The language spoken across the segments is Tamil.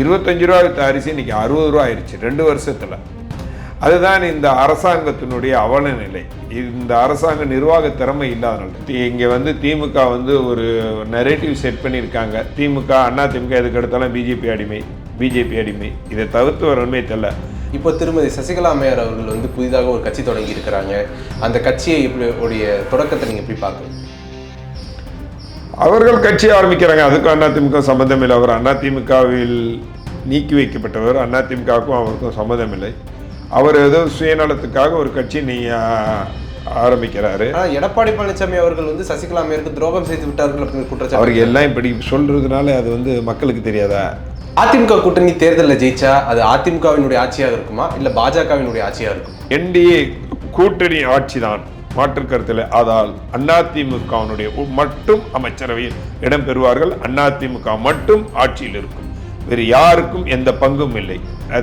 ரூபா வித்த அரிசி இன்னைக்கு ரூபா ஆயிடுச்சு 2 வருஷத்துல. அதுதான் இந்த அரசாங்கத்தினுடைய அவல நிலை. இந்த அரசாங்க நிர்வாக திறமை இல்லாதனால இங்கே திமுக ஒரு நரேட்டிவ் செட் பண்ணியிருக்காங்க. திமுக அண்ணா திமுக எதுக்கு எடுத்தாலும் பிஜேபி அடிமை. இதை தவிர்த்து வர உண்மை தெரியல. இப்போ திருமதி சசிகலா அம்மையார் அவர்கள் புதிதாக ஒரு கட்சி தொடங்கி இருக்கிறாங்க. அந்த கட்சியை உடைய தொடக்கத்தை நீங்கள் எப்படி பார்க்குறீங்க? அவர்கள் கட்சி ஆரம்பிக்கிறாங்க. அதுக்கும் அதிமுக சம்மந்தம் இல்லை. அவர் அதிமுகவில் நீக்கி வைக்கப்பட்டவர். அதிமுகவுக்கும் அவருக்கும் சம்மந்தம் இல்லை. அவர் ஏதோ சுயநலத்துக்காக ஒரு கட்சி ஆரம்பிக்கிறாரு. எடப்பாடி பழனிசாமி அவர்கள் சசிகலா அம்மையாருக்கு துரோகம் செய்து விட்டார்கள் அப்படின்னு குற்றச்சாட்டு. அவருக்கு எல்லாம் இப்படி சொல்றதுனால அது மக்களுக்கு தெரியாதா? அதிமுக கூட்டணி தேர்தலில் ஜெயிச்சா அது அதிமுகவினுடைய ஆட்சியாக இருக்குமா இல்லை பாஜகவினுடைய ஆட்சியாக இருக்கும்? என்டிஏ கூட்டணி ஆட்சி தான், மாற்று கருத்தில். அதால் அதிமுகவினுடைய மட்டும் அமைச்சரவையில் இடம் பெறுவார்கள். அதிமுக மட்டும் ஆட்சியில் இருக்கும். வேறு யாருக்கும் எந்த பங்கும் இல்லை.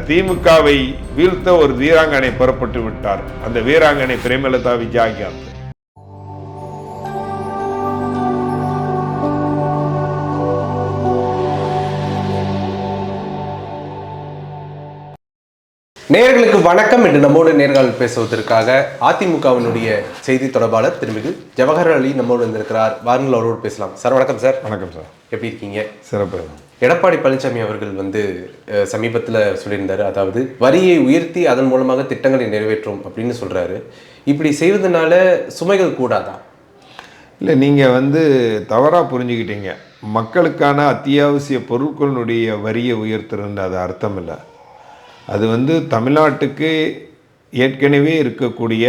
திமுகவை வீழ்த்த ஒரு வீராங்கனை புறப்பட்டு விட்டார். அந்த வீராங்கனை பிரேமலதா விஜயகாந்த். நேயர்களுக்கு வணக்கம். என்று நம்மோடு நேர்காணல் பேசுவதற்காக அதிமுகவினுடைய செய்தி தொடர்பாளர் திருமிகு ஜவஹர் அலி நம்மோடு வந்திருக்கிறார். வாருங்கள், அவரோடு பேசலாம். சார் வணக்கம். சார் வணக்கம். சார் எப்படி இருக்கீங்க? சிறப்பு. எடப்பாடி பழனிசாமி அவர்கள் சமீபத்தில் சொல்லியிருந்தாரு, அதாவது வரியை உயர்த்தி அதன் மூலமாக திட்டங்களை நிறைவேற்றும் அப்படின்னு சொல்றாரு. இப்படி செய்வதனால சுமைகள் கூடாதா? இல்லை, நீங்கள் தவறாக புரிஞ்சுக்கிட்டீங்க. மக்களுக்கான அத்தியாவசிய பொருட்களினுடைய வரியை உயர்த்துறது அது அர்த்தம் இல்லை. அது தமிழ்நாட்டுக்கு ஏற்கனவே இருக்கக்கூடிய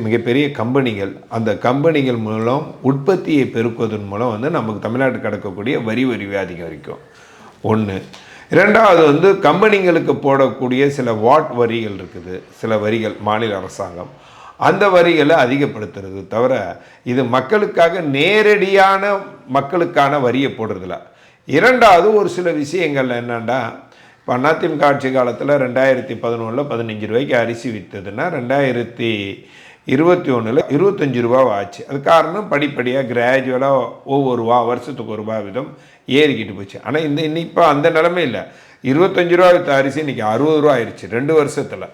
மிகப்பெரிய கம்பெனிகள், அந்த கம்பெனிகள் மூலம் உற்பத்தியை பெருக்குவதன் மூலம் நமக்கு தமிழ்நாட்டுக்கு கிடக்கக்கூடிய வரி அதிகரிக்கும். ஒன்று. இரண்டாவது கம்பெனிங்களுக்கு போடக்கூடிய சில வாட் வரிகள் இருக்குது. சில வரிகள் மாநில அரசாங்கம் அந்த வரிகளை அதிகப்படுத்துறது தவிர இது மக்களுக்காக நேரடியான மக்களுக்கான வரியை போடுறதில்ல. இரண்டாவது, ஒரு சில விஷயங்கள் என்னென்னா, இப்போ அதிமுக ஆட்சி காலத்தில் 2011 15 ரூபாய்க்கு அரிசி விற்றதுன்னா 2021 25 ரூபா ஆச்சு. அது காரணம் படிப்படியாக கிராஜுவலாக ஒவ்வொரு வருஷத்துக்கு ₹1 வீதம் ஏறிக்கிட்டு போச்சு. ஆனால் இப்போ அந்த நிலைமை இல்லை. 25 ரூபா வித்த அரிசி இன்றைக்கி ரூபா ஆயிடுச்சு 2 வருஷத்தில்.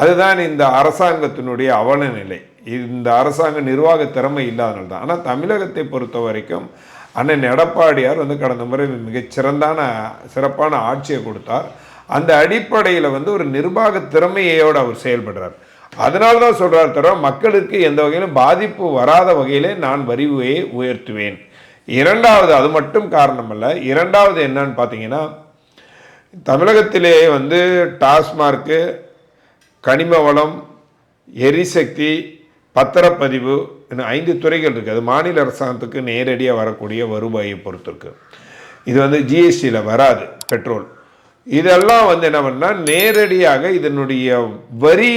அதுதான் இந்த அரசாங்கத்தினுடைய அவல நிலை. இந்த அரசாங்க நிர்வாக திறமை இல்லாதனால தான். ஆனால் தமிழகத்தை பொறுத்த வரைக்கும் அண்ணன் எடப்பாடியார் கடந்த முறை சிறப்பான ஆட்சியை கொடுத்தார். அந்த அடிப்படையில் ஒரு நிர்வாக திறமையோடு அவர் செயல்படுறார். அதனால தான் சொல்கிறார் தவிர மக்களுக்கு எந்த வகையிலும் பாதிப்பு வராத வகையிலே நான் வரியை உயர்த்துவேன். இரண்டாவது, அது மட்டும் காரணமல்ல. இரண்டாவது என்னன்னு பார்த்தீங்கன்னா, தமிழகத்திலே டாஸ்மார்க்கு, கனிம வளம், எரிசக்தி, பத்திரப்பதிவு, இன்னும் 5 துறைகள் இருக்குது. அது மாநில அரசாங்கத்துக்கு நேரடியாக வரக்கூடிய வருவாயை பொறுத்திருக்கு. இது ஜிஎஸ்டியில் வராது. பெட்ரோல் இதெல்லாம் என்ன பண்ணால் நேரடியாக இதனுடைய வரி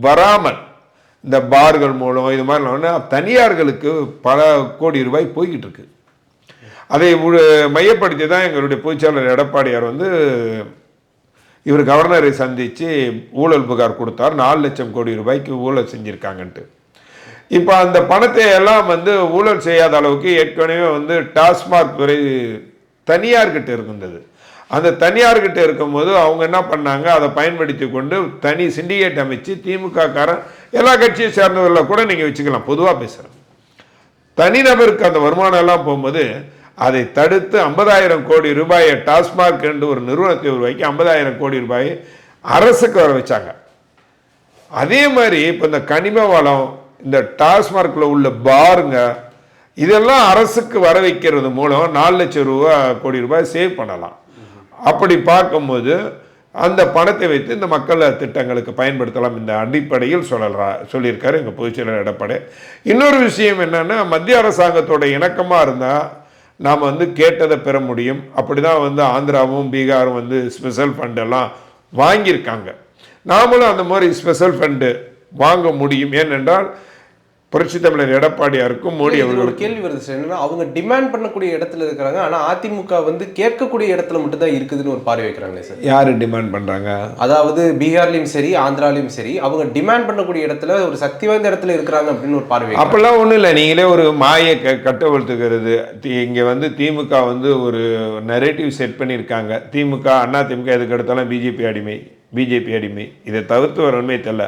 வராமல் இந்த பார்கள் மூலம் இது மாதிரி தனியார்களுக்கு பல கோடி ரூபாய் போய்கிட்டு இருக்கு. அதை மையப்படுத்தி தான் எங்களுடைய பொதுச்செயலாளர் எடப்பாடியார் இவர் கவர்னரை சந்தித்து ஊழல் புகார் கொடுத்தார். 4 லட்சம் கோடி ரூபாய்க்கு ஊழல் செஞ்சுருக்காங்கன்ட்டு. இப்போ அந்த பணத்தை எல்லாம் ஊழல் செய்யாத அளவுக்கு ஏற்கனவே டாஸ்மாக் துறை தனியார்கிட்ட இருந்தது. அந்த தனியார்கிட்ட இருக்கும்போது அவங்க என்ன பண்ணாங்க, அதை பயன்படுத்தி கொண்டு தனி சிண்டிகேட் அமைச்சு திமுககாரன் எல்லா கட்சியை சேர்ந்தவர்களை கூட நீங்கள் வச்சுக்கலாம். பொதுவாக பேசுகிறேன். தனிநபருக்கு அந்த வருமானம் எல்லாம் போகும்போது அதை தடுத்து 50,000 கோடி ரூபாயை டாஸ்மாக் என்று ஒரு நிறுவனத்தை உருவாக்கி 50,000 கோடி ரூபாயை அரசுக்கு வர வச்சாங்க. அதே மாதிரி இப்போ இந்த கனிம வளம், இந்த டாஸ்மார்க்கில் உள்ள பாருங்க, இதெல்லாம் அரசுக்கு வர வைக்கிறது மூலம் 4 லட்சம் கோடி ரூபாய் சேவ் பண்ணலாம். அப்படி பார்க்கும்போது அந்த பணத்தை வைத்து இந்த மக்கள் திட்டங்களுக்கு பயன்படுத்தலாம். இந்த அடிப்படையில் சொல்லியிருக்காரு எங்கள் பொதுச்செயலாளர் எடப்பாடி. இன்னொரு விஷயம் என்னென்னா, மத்திய அரசாங்கத்தோட இணக்கமாக இருந்தால் நாம் கேட்டதை பெற முடியும். அப்படி தான் ஆந்திராவும் பீகாரும் ஸ்பெஷல் ஃபண்டெல்லாம் வாங்கியிருக்காங்க. நாமளும் அந்த மாதிரி ஸ்பெஷல் ஃபண்டு வாங்க முடியும். ஏனென்றால் புரட்சி தமிழர் எடப்பாடியாருக்கும் மோடி ஒரு அவர்களுக்கும் கேள்வி வருது சார். என்னன்னா அவங்க டிமாண்ட் பண்ணக்கூடிய இடத்துல இருக்கிறாங்க, ஆனா அதிமுக வந்து கேட்கக்கூடிய இடத்துல மட்டும் தான் இருக்குதுன்னு ஒரு பார்வை வைக்கிறாங்களே சார். யாரு டிமாண்ட் பண்றாங்க? அதாவது பீகார்லயும் சரி ஆந்திராலையும் சரி அவங்க டிமாண்ட் பண்ணக்கூடிய இடத்துல ஒரு சக்தி வாய்ந்த இடத்துல இருக்கிறாங்க அப்படின்னு ஒரு பார்வை. அப்பெல்லாம் ஒன்றும் இல்லை, நீங்களே ஒரு மாயை கட்டவழ்த்துக்கிறது. இங்கே வந்து திமுக வந்து ஒரு நரேட்டிவ் செட் பண்ணியிருக்காங்க. திமுக அண்ணா திமுக எதுக்கு எடுத்தாலும் பிஜேபி அடிமை. இதை தவிர்த்து வர உண்மை தெரியல.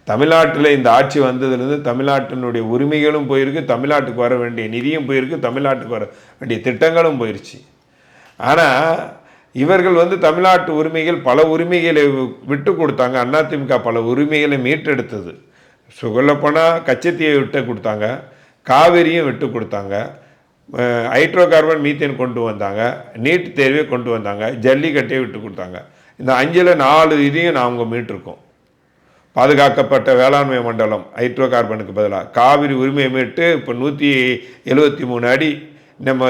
தமிழ்நாட்டில் இந்த ஆட்சி வந்ததுலேருந்து தமிழ்நாட்டினுடைய உரிமைகளும் போயிருக்கு, தமிழ்நாட்டுக்கு வர வேண்டிய நிதியும் போயிருக்கு, தமிழ்நாட்டுக்கு வர வேண்டிய திட்டங்களும் போயிடுச்சு. ஆனால் இவர்கள் வந்து தமிழ்நாட்டு உரிமைகள் பல உரிமைகளை விட்டு கொடுத்தாங்க. அதிமுக பல உரிமைகளை மீட்டெடுத்தது. சொல்லப்போனால் கச்சத்தீயை விட்டு கொடுத்தாங்க, காவிரியும் விட்டு கொடுத்தாங்க, ஹைட்ரோ கார்பன் மீத்தேன் கொண்டு வந்தாங்க, நீட் தேர்வை கொண்டு வந்தாங்க, ஜல்லிக்கட்டையை விட்டு கொடுத்தாங்க. இந்த 5ல் 4 இதையும் நாங்கள் மீட்டிருக்கோம். பாதுகாக்கப்பட்ட வேளாண்மை மண்டலம் ஹைட்ரோ கார்பனுக்கு பதிலாக காவிரி உரிமையை மீட்டு இப்போ 173 அடி நம்ம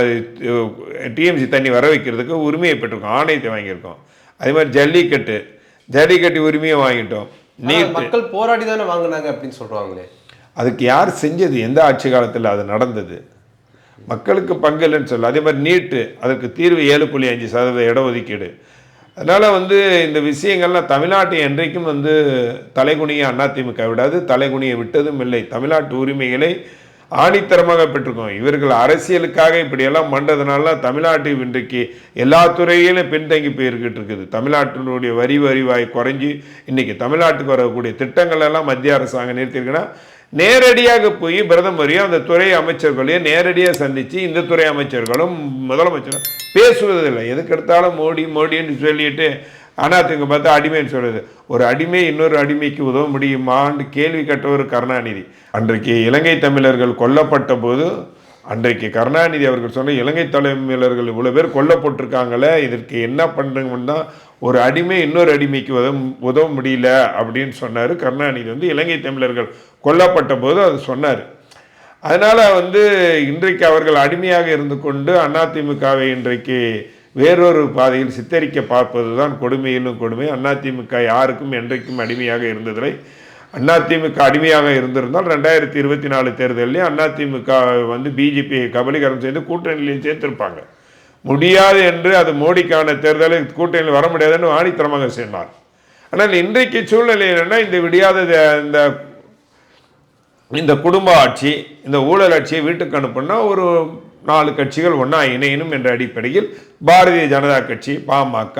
டிஎம்சி தண்ணி வர வைக்கிறதுக்கு உரிமையை பெற்றிருக்கோம், ஆணையத்தை வாங்கியிருக்கோம். அதே மாதிரி ஜல்லிக்கட்டு உரிமையை வாங்கிட்டோம். மக்கள் போராடி தானே வாங்கினாங்க அப்படின்னு சொல்கிறாங்களே, அதுக்கு யார் செஞ்சது? எந்த ஆட்சி காலத்தில் அது நடந்தது? மக்களுக்கு பங்கு இல்லைன்னு சொல்ல. அதே மாதிரி நீட்டு, அதற்கு தீர்வு 7.5% இடஒதுக்கீடு. அதனால் வந்து இந்த விஷயங்கள்லாம் தமிழ்நாட்டை என்றைக்கும் வந்து தலைகுனியை அதிமுக விடாது, தலைகுனியை விட்டதும் இல்லை. தமிழ்நாட்டு உரிமைகளை ஆணித்தரமாக பெற்றிருக்கோம். இவர்கள் அரசியலுக்காக இப்படியெல்லாம் பண்ணுறதுனால தமிழ்நாட்டு இன்றைக்கு எல்லா துறையிலும் பின்தங்கி போயிருக்கிட்டு இருக்குது. தமிழ்நாட்டினுடைய வரிவாய் குறைஞ்சி இன்றைக்கி தமிழ்நாட்டுக்கு வரக்கூடிய திட்டங்கள் எல்லாம் மத்திய அரசாங்கம் நிறுத்தியிருக்குன்னா, நேரடியாக போய் பிரதமரையும் அந்த துறை அமைச்சர்களையும் நேரடியாக சந்தித்து இந்த துறை அமைச்சர்களும் முதலமைச்சரும் பேசுவதில்லை. எதுக்கு எடுத்தாலும் மோடின்னு சொல்லிட்டு அதிமுக பார்த்தா அடிமைன்னு சொல்கிறது. ஒரு அடிமை இன்னொரு அடிமைக்கு உதவ முடியுமான்னு கேள்வி கேட்டவர் கருணாநிதி. அன்றைக்கு இலங்கை தமிழர்கள் கொல்லப்பட்ட போது அன்றைக்கு கருணாநிதி அவர்கள் சொன்ன இலங்கை தமிழர்கள் இவ்வளோ பேர் கொல்லப்பட்டிருக்காங்களே, இதற்கு என்ன பண்ணுறங்கன்னா ஒரு அடிமை இன்னொரு அடிமைக்கு உதவ முடியல அப்படின்னு சொன்னார் கருணாநிதி. வந்து இலங்கை தமிழர்கள் கொல்லப்பட்ட போது அது சொன்னார். அதனால் வந்து இன்றைக்கு அவர்கள் அடிமையாக இருந்து கொண்டு அதிமுகவை இன்றைக்கு வேறொரு பாதையில் சித்தரிக்க பார்ப்பது தான் கொடுமையிலும் கொடுமை. அதிமுக யாருக்கும் என்றைக்கும் அடிமையாக இருந்ததில்லை. அதிமுக அடிமையாக இருந்திருந்தால் 2024 தேர்தலில் அதிமுக வந்து பிஜேபியை கபலீகரம் செய்து கூட்டணியிலையும் சேர்த்திருப்பாங்க. முடியாது என்று அது மோடிக்கான தேர்தலில் கூட்டணியில் வர முடியாதுன்னு ஆணித்தரமாக சொன்னார். ஆனால் இன்றைக்கு சூழ்நிலை என்னென்னா, இந்த விடியாத இந்த குடும்ப ஆட்சி, இந்த ஊழல் ஆட்சியை வீட்டுக்கு அனுப்புனா ஒரு 4 கட்சிகள் ஒன்றா இணையணும் என்ற அடிப்படையில் பாரதிய ஜனதா கட்சி, பாமக,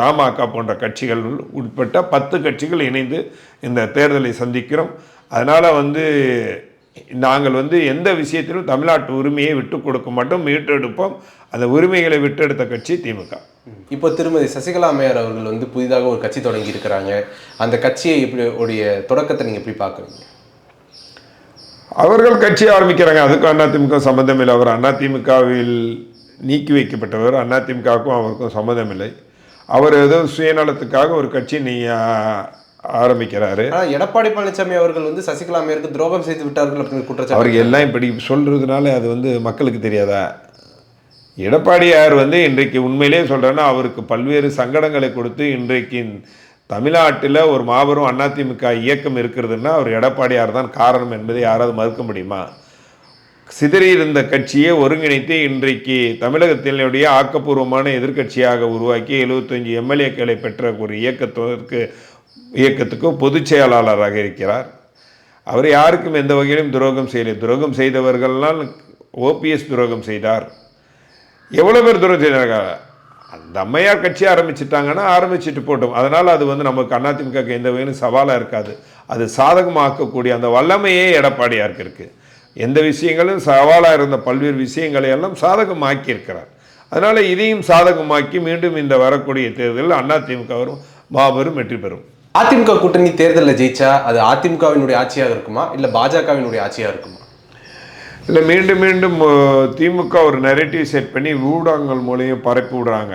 தமாக போன்ற கட்சிகள் உட்பட்ட 10 கட்சிகள் இணைந்து இந்த தேர்தலை சந்திக்கிறோம். அதனால் வந்து நாங்கள் வந்து எந்த விஷயத்திலும் தமிழ்நாட்டு உரிமையை விட்டு கொடுக்க மாட்டோம், மீட்டெடுப்போம். அந்த உரிமைகளை விட்டெடுத்த கட்சி திமுக. இப்போ திருமதி சசிகலா அம்மையார் அவர்கள் வந்து புதிதாக ஒரு கட்சி தொடங்கி இருக்கிறாங்க. அந்த கட்சியை உடைய தொடக்கத்தை நீங்கள் எப்படி பார்க்குறீங்க? அவர்கள் கட்சி ஆரம்பிக்கிறாங்க, அதுக்கும் அதிமுக சம்மந்தம் இல்லை. அவர் அதிமுகவில் நீக்கி வைக்கப்பட்டவர், அதிமுகவுக்கும் அவருக்கும் சம்மந்தம் இல்லை. அவர் ஏதோ சுயநலத்துக்காக ஒரு கட்சி ஆரம்பிக்கிறாரு. எடப்பாடி பழனிசாமி அவர்கள் வந்து சசிகலா அம்மையாருக்கு துரோகம் செய்து விட்டார்கள் அப்படின்னு குற்றச்சாட்டு. அவருக்கு எல்லாம் இப்படி சொல்றதுனால அது வந்து மக்களுக்கு தெரியாதா? எடப்பாடியார் வந்து இன்றைக்கு உண்மையிலே சொல்கிறேன்னா, அவருக்கு பல்வேறு சங்கடங்களை கொடுத்து இன்றைக்கு தமிழ்நாட்டில் ஒரு மாபெரும் அதிமுக இயக்கம் இருக்கிறதுன்னா அவர் எடப்பாடியார் தான் காரணம் என்பதை யாராவது மறுக்க முடியுமா? சிதறியிருந்த கட்சியை ஒருங்கிணைத்து இன்றைக்கு தமிழகத்தினுடைய ஆக்கப்பூர்வமான எதிர்க்கட்சியாக உருவாக்கி 75 எம்எல்ஏக்களை பெற்ற ஒரு இயக்கத்துக்கு பொதுச் செயலாளராக இருக்கிறார். அவர் யாருக்கும் எந்த வகையிலும் துரோகம் செய்யலை. துரோகம் செய்தவர்கள்னால் ஓபிஎஸ் துரோகம் செய்தார். எவ்வளோ பேர் துரோகம் செய்தாங்க? அந்த அம்மையார் கட்சி ஆரம்பிச்சிட்டாங்கன்னா ஆரம்பிச்சுட்டு போட்டோம். அதனால் அது வந்து நமக்கு அதிமுக எந்த வகையிலும் சவாலாக இருக்காது. அது சாதகமாக்கக்கூடிய அந்த வல்லமையே எடப்பாடியாருக்கு இருக்குது. எந்த விஷயங்களும் சவாலாக இருந்த பல்வேறு விஷயங்களை எல்லாம் சாதகமாக்கி இருக்கிறார். அதனால் இதையும் சாதகமாக்கி மீண்டும் இந்த வரக்கூடிய தேர்தலில் அதிமுக வரும் மாபெரும் வெற்றி பெறும். அதிமுக கூட்டணி தேர்தலில் ஜெயிச்சா அது அதிமுகவினுடைய ஆட்சியாக இருக்குமா இல்லை பாஜகவினுடைய ஆட்சியாக இருக்குமா? இல்லை, மீண்டும் மீண்டும் திமுக ஒரு நெரேட்டிவ் செட் பண்ணி ஊடகங்கள் மூலையும் பரப்பி விடுறாங்க.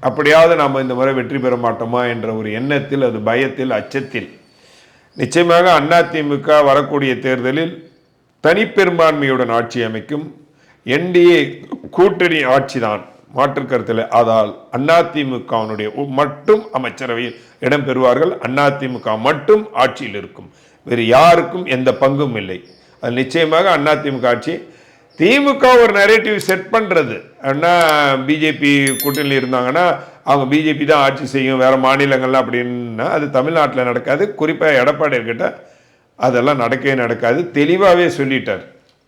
அப்படியாவது நாம் இந்த முறை வெற்றி பெற மாட்டோமா என்ற ஒரு எண்ணத்தில், அது பயத்தில், அச்சத்தில். நிச்சயமாக அதிமுக வரக்கூடிய தேர்தலில் தனிப்பெரும்பான்மையுடன் ஆட்சி அமைக்கும். என்டிஏ கூட்டணி ஆட்சி தான், மாற்று கருத்தில். அதால் அதிமுகவினுடைய மட்டும் அமைச்சரவையில் இடம் பெறுவார்கள். அதிமுக மட்டும் ஆட்சியில் இருக்கும். வேறு யாருக்கும் எந்த பங்கும் இல்லை. அது நிச்சயமாக அதிமுக ஆட்சி. திமுக ஒரு நரேட்டிவ் செட் பண்ணுறது, அண்ணா பிஜேபி கூட்டணியில் இருந்தாங்கன்னா அவங்க பிஜேபி தான் ஆட்சி செய்யும் வேறு மாநிலங்கள்லாம் அப்படின்னா அது தமிழ்நாட்டில் நடக்காது. குறிப்பாக எடப்பாடி கிட்ட அதெல்லாம் நடக்கவே நடக்காது, தெளிவாகவே சொல்லிட்டார்.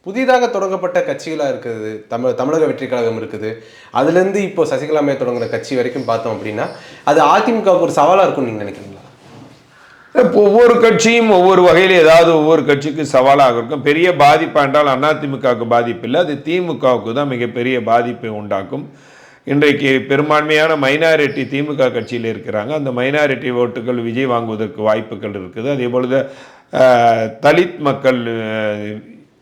புதிதாக தொடங்கப்பட்ட கட்சிகளாக இருக்குது, தமிழக வெற்றி கழகம் இருக்குது, அதுலேருந்து இப்போ சசிகலாமே தொடங்குற கட்சி வரைக்கும் பார்த்தோம் அப்படின்னா அது அதிமுகவுக்கு ஒரு சவாலாக இருக்கும்னு நீங்கள் நினைக்கிறீங்களா? ஒவ்வொரு கட்சியும் ஒவ்வொரு வகையில் ஏதாவது ஒவ்வொரு கட்சிக்கு சவாலாக இருக்கும். பெரிய பாதிப்பு என்றால் அதிமுகவுக்கு பாதிப்பு இல்லை, அது திமுகவுக்கு தான் மிகப்பெரிய பாதிப்பை உண்டாக்கும். இன்றைக்கு பெரும்பான்மையான மைனாரிட்டி திமுக கட்சியில் இருக்கிறாங்க. அந்த மைனாரிட்டி ஓட்டுகள் விஜய் வாங்குவதற்கு வாய்ப்புகள் இருக்குது. அதே பொழுது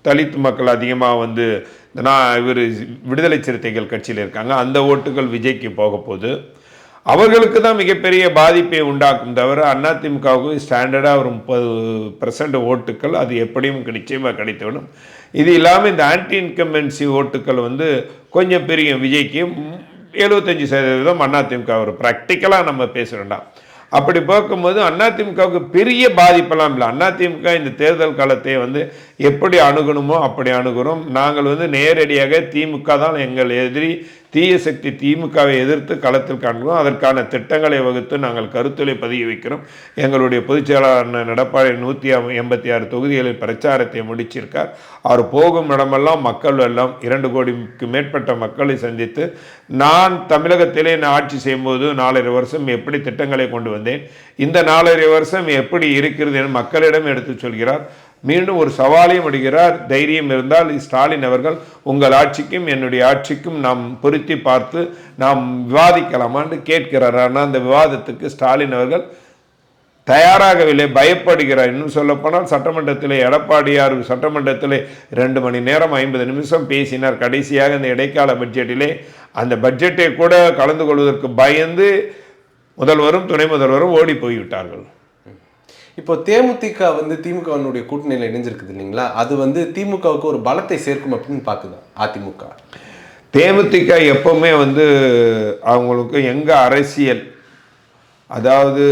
தலித் மக்கள் அதிகமாக வந்து இவர் விடுதலை சிறுத்தைகள் கட்சியில் இருக்காங்க. அந்த ஓட்டுகள் விஜய்க்கு போக போகுது. அவர்களுக்கு தான் மிகப்பெரிய பாதிப்பை உண்டாக்கும் தவிர அதிமுகவுக்கு ஸ்டாண்டர்டாக ஒரு 30% ஓட்டுக்கள் அது எப்படியும் நிச்சயமாக கிடைத்துவிடும். இது இல்லாமல் இந்த ஆன்டி இன்கம்பன்சி ஓட்டுக்கள் வந்து கொஞ்சம் பெரிய விஜய்க்கு 75% அதிமுக ஒரு ப்ராக்டிக்கலாக நம்ம பேச வேண்டாம். அப்படி பார்க்கும்போது அதிமுகவுக்கு பெரிய பாதிப்பெல்லாம் இல்லை. அதிமுக இந்த தேர்தல் காலத்தை வந்து எப்படி அணுகணுமோ அப்படி அணுகிறோம். நாங்கள் வந்து நேரடியாக திமுக தான் எங்கள் எதிரி, தீய சக்தி திமுகவை எதிர்த்து களத்தில் காண்கிறோம். அதற்கான திட்டங்களை வகுத்து நாங்கள் கருத்துரை பதிய வைக்கிறோம். எங்களுடைய பொதுச்செயலாளர் எடப்பாடி 186 தொகுதிகளில் பிரச்சாரத்தை முடிச்சிருக்கார். அவர் போகும் இடமெல்லாம் மக்கள் எல்லாம் 2 கோடிக்கு மேற்பட்ட மக்களை சந்தித்து நான் தமிழகத்திலே ஆட்சி செய்யும்போது 4.5 வருஷம் எப்படி திட்டங்களை கொண்டு வந்தேன், இந்த 4.5 வருஷம் எப்படி இருக்கிறது என மக்களிடம் எடுத்து சொல்கிறார். மீண்டும் ஒரு சவாலையும் அடிக்கிறார். தைரியம் இருந்தால் ஸ்டாலின் அவர்கள் உங்கள் ஆட்சிக்கும் என்னுடைய ஆட்சிக்கும் நாம் பொருத்தி பார்த்து நாம் விவாதிக்கலாமான்னு கேட்கிறார். ஆனால் அந்த விவாதத்துக்கு ஸ்டாலின் அவர்கள் தயாராகவில்லை, பயப்படுகிறார். இன்னும் சொல்லப்போனால் சட்டமன்றத்தில் எடப்பாடியார் சட்டமன்றத்தில் 2 மணி நேரம் 50 நிமிஷம் பேசினார். கடைசியாக இந்த இடைக்கால பட்ஜெட்டிலே அந்த பட்ஜெட்டை கூட கலந்து கொள்வதற்கு பயந்து முதல்வரும் துணை முதல்வரும் ஓடி போய்விட்டார்கள். இப்போ தேமுதிக வந்து திமுகவினுடைய கூட்டணியில் இணைஞ்சிருக்குது இல்லைங்களா, அது வந்து திமுகவுக்கு ஒரு பலத்தை சேர்க்கும் அப்படின்னு பார்க்குதா அதிமுக? தேமுதிக எப்பவுமே வந்து அவங்களுக்கு எங்கே அரசியல், அதாவது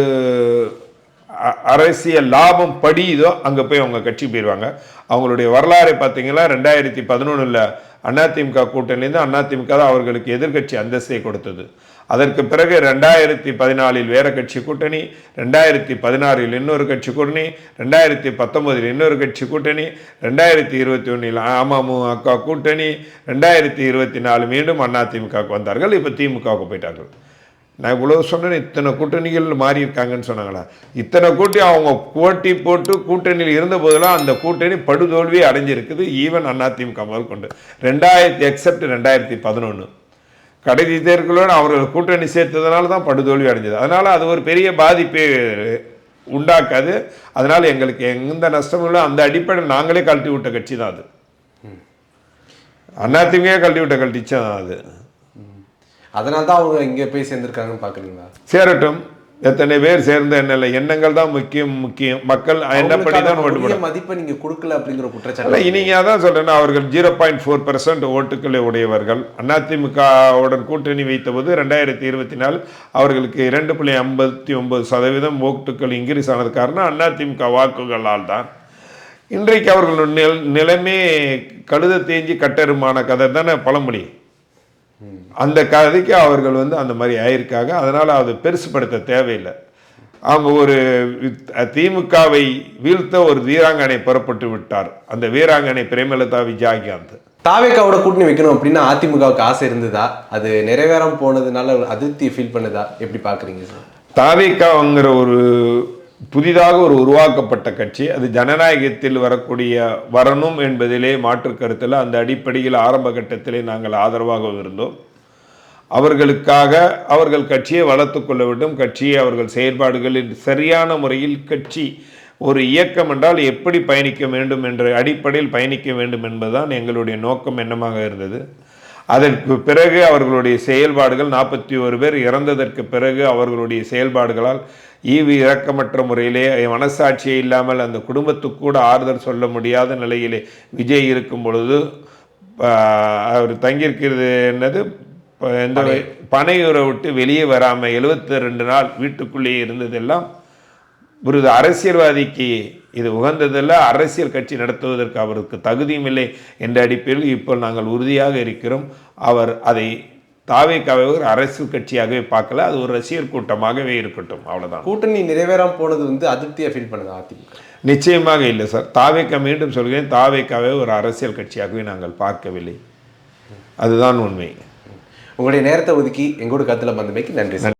அரசியல் லாபம் படியுதோ அங்கே போய் அவங்க கட்சி போயிடுவாங்க. அவங்களுடைய வரலாறை பார்த்தீங்கன்னா 2011 அதிமுக கூட்டணியிலேருந்து அதிமுக தான் அவர்களுக்கு எதிர்கட்சி அந்தஸ்தை கொடுத்தது. அதற்கு பிறகு 2014 வேற கட்சி கூட்டணி, 2016 இன்னொரு கட்சி கூட்டணி, 2019 இன்னொரு கட்சி கூட்டணி, 2021 அமமுக கூட்டணி, 2024 மீண்டும் அதிமுகவுக்கு வந்தார்கள். இப்போ திமுகவுக்கு போயிட்டார்கள். நான் இவ்வளோ சொன்னேன், இத்தனை கூட்டணிகள் மாறி இருக்காங்கன்னு சொன்னாங்களா? இத்தனை அவங்க போட்டி போட்டு கூட்டணியில் இருந்த போதெல்லாம் அந்த கூட்டணி படுதோல்வியை அடைஞ்சிருக்குது. ஈவன் அதிமுக முதல் கொண்டு 2011 கடைசி தேர்தலோடு அவர்கள் கூட்டணி சேர்த்ததுனால தான் படுதோல்வி அடைஞ்சது. அதனால் அது ஒரு பெரிய பாதிப்பை உண்டாக்காது. அதனால் எங்களுக்கு எந்த நஷ்டமும் இல்லை. அந்த அடிப்படையில் நாங்களே கழட்டி விட்ட கட்சி தான் அது. அதிமுக கழட்டி விட்ட கட்சி தான் அது. அதனால தான் அவங்க இங்கே போய் சேர்ந்துருக்காங்கன்னு பார்க்குறீங்களா? சேரட்டும், எத்தனை பேர் சேர்ந்த என்ன எண்ணங்கள் தான் முக்கியம். மக்கள் எண்ணப்படி தான் ஓட்டு மதிப்பை நீங்கள் கொடுக்கல அப்படிங்கிற குற்றச்சாட்டு. இன்னைக்கு அதான் சொல்றேன்னா, அவர்கள் 0.4% ஓட்டுக்களை உடையவர்கள். அதிமுகவுடன் கூட்டணி வைத்தபோது 2024 அவர்களுக்கு 2.59% ஓட்டுக்கள் இன்க்ரீஸ் ஆனது காரணம் அதிமுக வாக்குகளால் தான். இன்றைக்கு அவர்கள் நிலைமை கழுத தேஞ்சி கட்டருமான கதை தானே பழமொழி. அந்த கதைக்கு அவர்கள் வந்து அந்த மாதிரி ஆயிருக்காங்க. அதனால் அதை பெருசுப்படுத்த தேவையில்லை. அவங்க ஒரு திமுகவை வீழ்த்த ஒரு வீராங்கனை புறப்பட்டு விட்டார். அந்த வீராங்கனை பிரேமலதா விஜயகாந்த். தாவேக்காவோட கூட்டணி வைக்கணும் அப்படின்னு அதிமுகவுக்கு ஆசை இருந்ததா? அது நிறைவேறாம போனதுனால அதிருப்தி ஃபீல் பண்ணுதா? எப்படி பார்க்குறீங்க சார்? தாவேக்காங்கிற ஒரு புதிதாக உருவாக்கப்பட்ட கட்சி, அது ஜனநாயகத்தில் வரணும் என்பதிலே மாற்று கருத்தில். அந்த அடிப்படையில் ஆரம்ப கட்டத்திலே நாங்கள் ஆதரவாக இருந்தோம். அவர்களுக்காக அவர்கள் கட்சியை வளர்த்து கொள்ள வேண்டும். கட்சியை அவர்கள் செயல்பாடுகளில் சரியான முறையில் கட்சி ஒரு இயக்கம் என்றால் எப்படி பயணிக்க வேண்டும் என்ற அடிப்படையில் பயணிக்க வேண்டும் என்பதுதான் எங்களுடைய நோக்கம், எண்ணமாக இருந்தது. அதற்கு பிறகு அவர்களுடைய செயல்பாடுகள் 41 பேர் இறந்ததற்கு பிறகு அவர்களுடைய செயல்பாடுகளால் ஈவு இறக்கமற்ற முறையிலே மனசாட்சியே இல்லாமல் அந்த குடும்பத்துக்கு கூட ஆறுதல் சொல்ல முடியாத நிலையிலே விஜய் இருக்கும் பொழுது அவர் தங்கியிருக்கிறது என்னது இந்த பனையூரை விட்டு வெளியே வராமல் 72 நாள் வீட்டுக்குள்ளேயே இருந்ததெல்லாம் ஒரு அரசியல்வாதிக்கு இது உகந்ததில்லை, அரசியல் கட்சி நடத்துவதற்கு அவருக்கு தகுதியும் இல்லை என்ற அடிப்படையில் இப்போ நாங்கள் உறுதியாக இருக்கிறோம். அவர் அதை தாவேக்காவை ஒரு அரசியல் கட்சியாகவே பார்க்கல, அது ஒரு ரசிகர் கூட்டமாகவே இருக்கட்டும், அவ்வளோதான். கூட்டணி நிறைவேறாம போனது வந்து அதிருப்தியாக ஃபீல் பண்ணுது அதிமுக? நிச்சயமாக இல்லை சார். தாவேக்கா, மீண்டும் சொல்கிறேன், தாவேக்காவை ஒரு அரசியல் கட்சியாகவே நாங்கள் பார்க்கவில்லை, அதுதான் உண்மை. உங்களுடைய நேரத்தை ஒதுக்கி எங்களோட கருத்தில் வந்தமைக்கு நன்றி சார்.